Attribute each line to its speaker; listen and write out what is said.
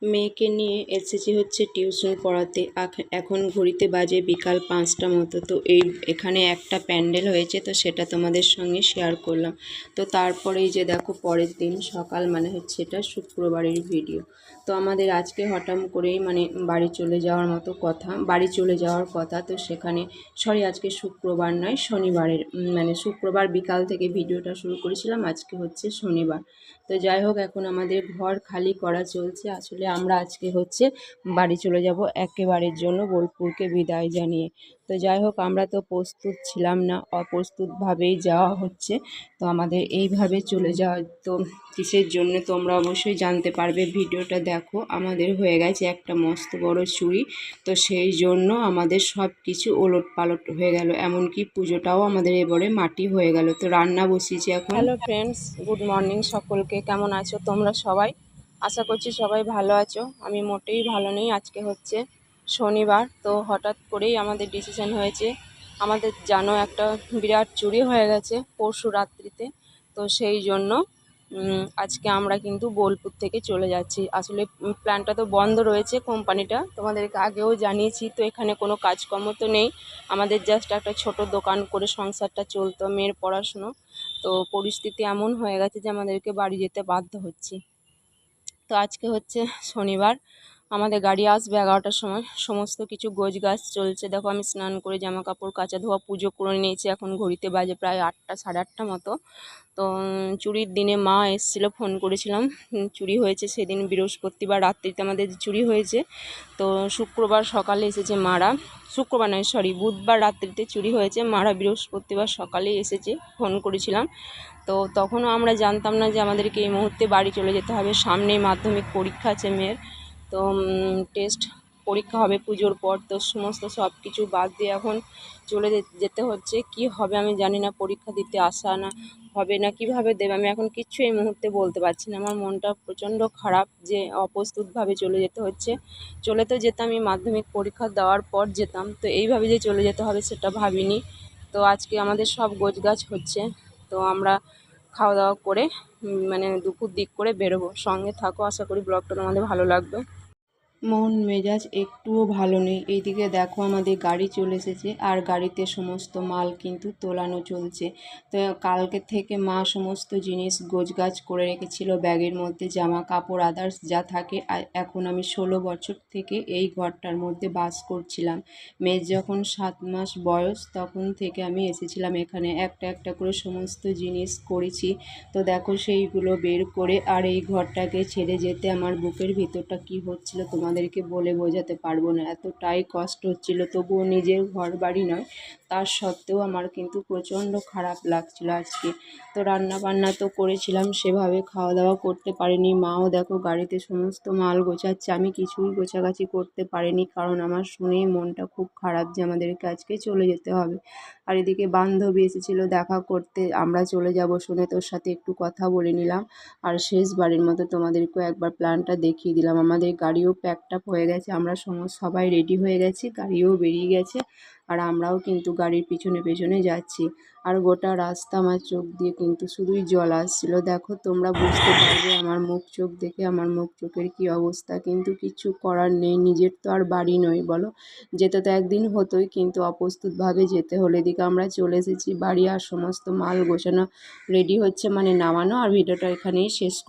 Speaker 1: মেয়েকে নিয়ে এসেছি হচ্ছে টিউশন পড়াতে। এখন ঘড়িতে বাজে বিকাল 5টা মতো। তো এখানে একটা প্যান্ডেল হয়েছে, তো সেটা তোমাদের সঙ্গে শেয়ার করলাম। তো তারপরেই যে দেখো পরের দিন সকাল, মানে হচ্ছে এটা শুক্রবারের ভিডিও। তো আমাদের আজকে হঠাৎ করেই মানে বাড়ি চলে যাওয়ার কথা। তো সেখানে আজকে শুক্রবার নয়, শনিবারের মানে শুক্রবার বিকাল থেকে ভিডিওটা শুরু করেছিলাম, আজকে হচ্ছে শনিবার। তো যাই হোক, এখন আমাদের ঘর খালি করা চলছে। আসলে আমরা আজকে হচ্ছে বাড়ি চলে যাব একেবারের জন্য, বোলপুরকে বিদায় জানিয়ে। তো যাই হোক, আমরা তো প্রস্তুত ছিলাম না, অপ্রস্তুতভাবেই যাওয়া হচ্ছে। তো আমাদের এইভাবে চলে যাওয়া তো কিসের জন্য তোমরা অবশ্যই জানতে পারবে, ভিডিওটা দেখো। আমাদের হয়ে গেছে একটা মস্ত বড় চুরি। তো সেই জন্য আমাদের সব কিছু ওলট পালট হয়ে গেল, এমনকি পুজোটাও আমাদের এবারে মাটি হয়ে গেল। তো রান্না বসিয়েছি এখন। হ্যালো ফ্রেন্ডস, গুড মর্নিং সকলকে। কেমন আছো তোমরা সবাই? আশা করছি সবাই ভালো আছো। আমি মোটেই ভালো নেই। আজকে হচ্ছে শনিবার, তো হঠাৎ করেই আমাদের ডিসিশন হয়েছে, আমাদের জানো একটা বিরাট চুরি হয়ে গেছে পরশু রাত্রিতে। তো সেই জন্য আজকে আমরা কিন্তু বোলপুর থেকে চলে যাচ্ছি। আসলে প্ল্যানটা তো বন্ধ রয়েছে, কোম্পানিটা তোমাদেরকে আগেও জানিয়েছি। তো এখানে কোনো কাজকর্ম তো নেই, আমাদের জাস্ট একটা ছোট দোকান করে সংসারটা চলতো, মেয়ের পড়াশুনো। তো পরিস্থিতি এমন হয়ে গেছে যে আমাদেরকে বাড়ি যেতে বাধ্য হচ্ছি। তো আজকে হচ্ছে শনিবার, আমাদের গাড়ি আসবে 11টার সময়। সমস্ত কিছু গোছগাছ চলছে। দেখো আমি স্নান করে জামা কাপড় কাচা ধোয়া পুজো করে নিয়েছি। এখন ঘড়িতে বাজে প্রায় 8টা, সাড়ে 8টা মতো। তো চুরির দিনে মা এসেছিলো, ফোন করেছিলাম। চুরি হয়েছে সেদিন বৃহস্পতিবার রাত্রিতে আমাদের চুরি হয়েছে। তো শুক্রবার সকালে এসেছে মারা, শুক্রবার নয় সরি বুধবার রাত্রিতে চুরি হয়েছে। মারা বৃহস্পতিবার সকালে এসেছে, ফোন করেছিলাম। তো তখনও আমরা জানতাম না যে আমাদেরকে এই মুহূর্তে বাড়ি চলে যেতে হবে। সামনেই মাধ্যমিক পরীক্ষা আছে মেয়ের। তো টেস্ট পরীক্ষা হবে পুজোর পর। তো সমস্ত সব কিছু বাদ দিয়ে এখন চলে যেতে হচ্ছে। কি হবে আমি জানি না, পরীক্ষা দিতে আসা না হবে না কিভাবে দেবে, আমি এখন কিচ্ছু এই মুহূর্তে বলতে পারছি না। আমার মনটা প্রচণ্ড খারাপ যে অপ্রস্তুতভাবে চলে যেতে হচ্ছে। চলে তো যেতাম, এই মাধ্যমিক পরীক্ষা দেওয়ার পর যেতাম, তো এইভাবে যে চলে যেতে হবে সেটা ভাবিনি। তো আজকে আমাদের সব গোছগাছ হচ্ছে। তো আমরা খাওয়া দাওয়া করে মানে দুপুর দিক করে বেরোবো। সঙ্গে থাকো, আশা করি ব্লগটা তোমাদের ভালো লাগবে। মন মেজাজ একটুও ভালো নেই। এইদিকে দেখো আমাদের গাড়ি চলে এসেছে, আর গাড়িতে সমস্ত মাল কিন্তু তোলানো চলছে। তো কালকে থেকে মা সমস্ত জিনিস গোছগাছ করে রেখেছিল ব্যাগের মধ্যে, জামা কাপড় আদার্স যা থাকে। আর এখন আমি 16 বছর থেকে এই ঘরটার মধ্যে বাস করছিলাম। মেয়ের যখন 7 মাস বয়স তখন থেকে আমি এসেছিলাম এখানে, একটা একটা করে সমস্ত জিনিস করেছি। তো দেখো সেইগুলো বের করে, আর এই ঘরটাকে ছেড়ে যেতে আমার বুকের ভিতরটা কি হচ্ছিল তোমাদেরকে বলে বোঝাতে পারবো না, এতটাই কষ্ট হচ্ছিল। তবুও নিজের ঘর বাড়ি নয়, তার সত্ত্বেও আমার কিন্তু প্রচণ্ড খারাপ লাগছিল আজকে। তো রান্না বান্না তো করেছিলাম, সেভাবে খাওয়া দাওয়া করতে পারিনি। মাও দেখো গাড়িতে সমস্ত মাল গোছাচ্ছে, আমি কিছুই গোছাগাছি করতে পারিনি, কারণ আমার শুনেই মনটা খুব খারাপ যে আমাদেরকে আজকে চলে যেতে হবে। আর এদিকে বান্ধবী এসেছিলো দেখা করতে, আমরা চলে যাব শুনে তোর সাথে একটু কথা বলে নিলাম। আর শেষবারের মতো তোমাদেরকেও একবার প্ল্যানটা দেখিয়ে দিলাম। আমাদের গাড়িও প্যাকড আপ হয়ে গেছে, আমরা সবাই রেডি হয়ে গেছি, গাড়িও বেরিয়ে গেছে। আর আমরাও কিন্তু গাড়ির পিছনে পেছনে যাচ্ছি। আর গোটা রাস্তা আমার চোখ দিয়ে কিন্তু শুধুই জল আসছিল। দেখো তোমরা বুঝতে পারবে আমার মুখ চোখ দেখে, আমার মুখ চোখের কী অবস্থা। কিন্তু কিছু করার নেই, নিজের তো আর বাড়ি নয় বলো, যেতে তো একদিন হতোই, কিন্তু অপ্রস্তুতভাবে যেতে হলে। এদিকে আমরা চলে এসেছি বাড়ি, আর সমস্ত মাল গোছানো রেডি হচ্ছে, মানে নামানো। আর ভিডিওটা এখানেই শেষ করি।